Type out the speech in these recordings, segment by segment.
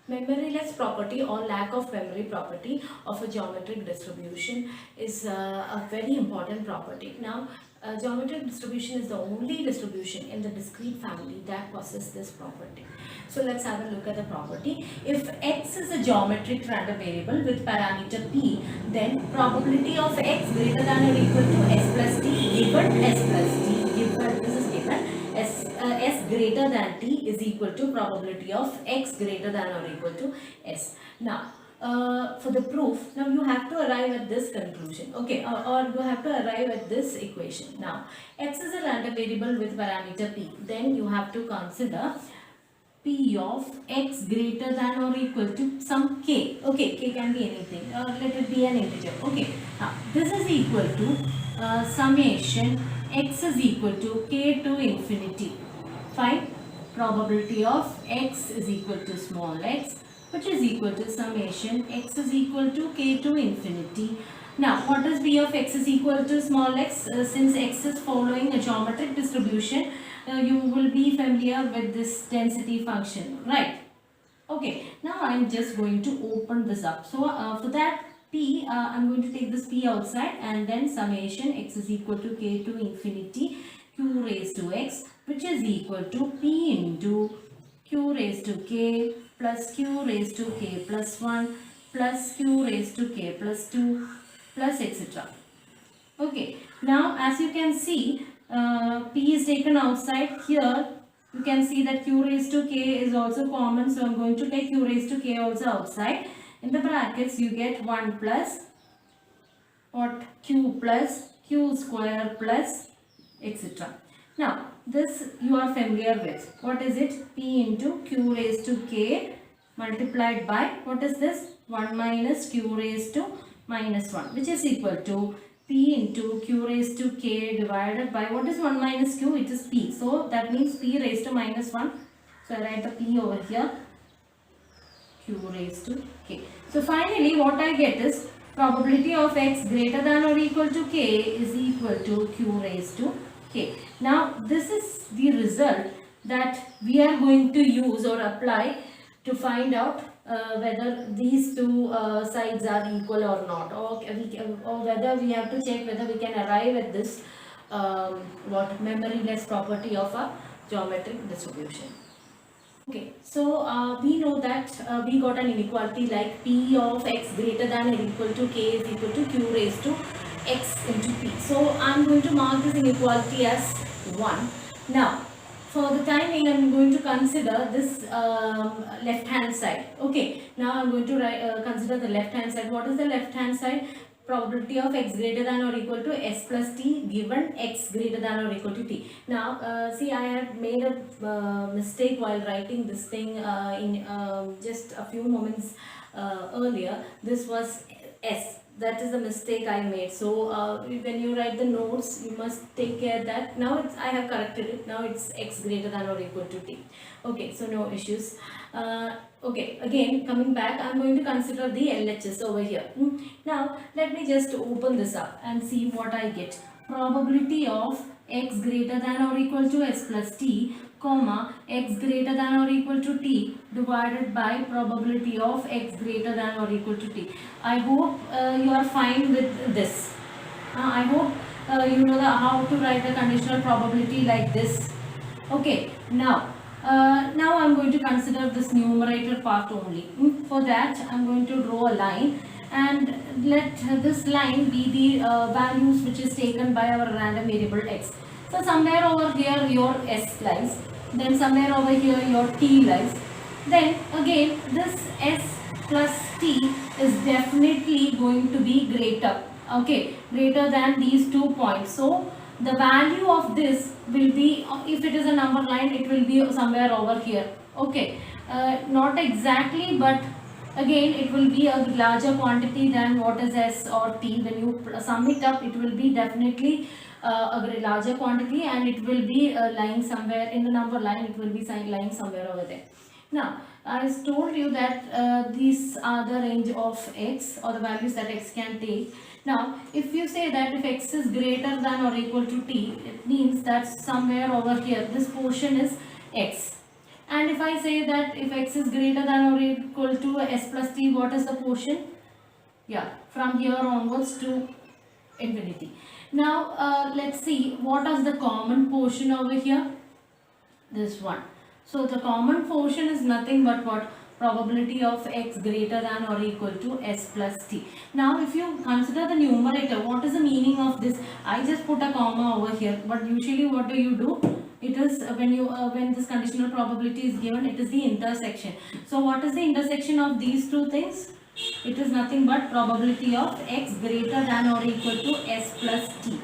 Memoryless property or lack of memory property of a geometric distribution is a very important property. Now, geometric distribution is the only distribution in the discrete family that possesses this property. So let's have a look at the property. If x is a geometric random variable with parameter p, then probability of x greater than or equal to s plus t given s plus t given, this is given, s greater than t is equal to probability of x greater than or equal to s. Now, for the proof, now you have to arrive at this conclusion, okay, or you have to arrive at this equation. Now, x is a random variable with parameter p, then you have to consider p of x greater than or equal to some k. Okay, k can be anything. Let it be an integer. Okay, now this is equal to summation x is equal to k to infinity. Fine. Probability of x is equal to small x, which is equal to summation x is equal to k to infinity. Now, what is p of x is equal to small x? Since x is following a geometric distribution, you will be familiar with this density function, right? Okay, now I am just going to open this up. So, for that p, I am going to take this p outside and then summation x is equal to k to infinity q raised to x, which is equal to p into q raised to k plus q raised to k plus 1 plus q raised to k plus 2 plus etc. Okay, now as you can see, p is taken outside. Here you can see that q raised to k is also common, so I am going to take q raised to k also outside. In the brackets you get 1 plus what, q plus q square plus etc. Now this you are familiar with. What is it? P into q raised to k multiplied by, what is this? 1 minus q raised to minus 1, which is equal to p into q raised to k divided by, what is 1 minus q? It is p. So that means p raised to minus 1. So I write the p over here, q raised to k. So finally what I get is probability of x greater than or equal to k is equal to q raised to k. Now this is the result that we are going to use or apply to find out whether these two sides are equal or not, or whether we have to check whether we can arrive at this memoryless property of a geometric distribution. Okay, so we know that we got an inequality like p of x greater than or equal to k is equal to q raised to x into p. So I am going to mark this inequality as 1. Now, for the time being, I am going to consider this left hand side. Okay, now I am going to consider the left hand side. What is the left hand side? Probability of x greater than or equal to s plus t given x greater than or equal to t. Now, see, I have made a mistake while writing this thing in just a few moments earlier. This was s. That is the mistake I made. So when you write the notes, you must take care that now I have corrected it. Now it's x greater than or equal to t. Okay, so no issues. Okay, again coming back, I am going to consider the LHS over here. Now let me just open this up and see what I get. Probability of x greater than or equal to s plus t, comma, x greater than or equal to t divided by probability of x greater than or equal to t. I hope you are fine with this. I hope you know how to write the conditional probability like this. Okay, now I am going to consider this numerator part only. For that, I am going to draw a line and let this line be the values which is taken by our random variable x. So somewhere over here your s lies, then somewhere over here your t lies. Then again this s plus t is definitely going to be greater, okay, greater than these 2 points. So the value of this will be, if it is a number line, it will be somewhere over here, okay, not exactly, but again it will be a larger quantity than what is s or t. When you sum it up, it will be definitely a larger quantity, and it will be lying somewhere in the number line. It will be lying somewhere over there. Now, I told you that these are the range of x, or the values that x can take. Now, if you say that if x is greater than or equal to t, it means that somewhere over here this portion is x. And And if I say that if x is greater than or equal to s plus t, what is the quotient? Yeah, from here onwards to infinity. Now let's see what is the common portion over here. This one. So the common portion is nothing but what? Probability of x greater than or equal to s plus t. Now if you consider the numerator, what is the meaning of this? I just put a comma over here, but usually what do? It is when this conditional probability is given, it is the intersection. So what is the intersection of these two things? It is nothing but probability of x greater than or equal to s plus t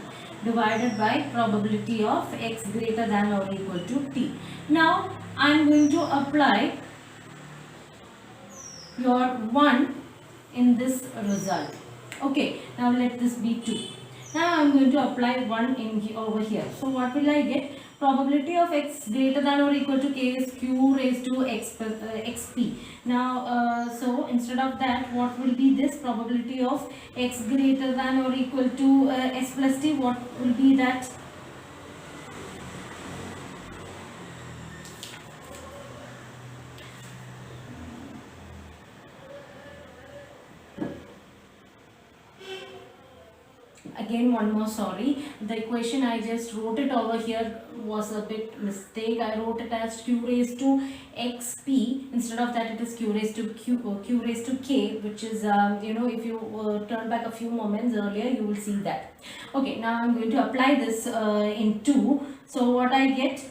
divided by probability of x greater than or equal to t. Now I am going to apply your 1 in this result. Okay, now let this be 2. Now I am going to apply 1 in over here. So what will I get? Probability of x greater than or equal to k is q raised to xp. Now so instead of that, what will be this probability of x greater than or equal to s plus t? What will be that? Again, one more sorry, the equation I just wrote it over here was a bit mistake. I wrote it as q raised to xp. Instead of that, it is q raised to q raised to k, which is if you turn back a few moments earlier, you will see that. Okay, now I'm going to apply this in 2. So what I get?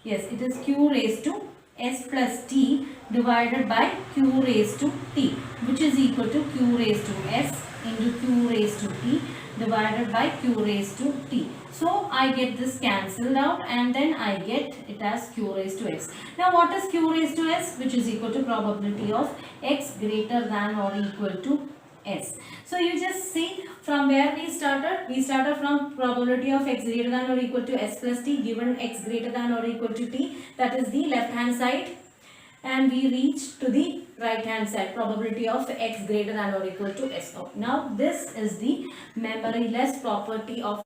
Yes, it is q raised to s plus t divided by q raised to t, which is equal to q raised to s into q raised to t divided by q raised to t. So I get this cancelled out and then I get it as q raised to x. Now what is q raised to s? Which is equal to probability of x greater than or equal to s. So you just see from where we started. We started from probability of x greater than or equal to s plus t given x greater than or equal to t. That is the left hand side. And we reach to the right hand side, probability of x greater than or equal to s. Now this is the memoryless property of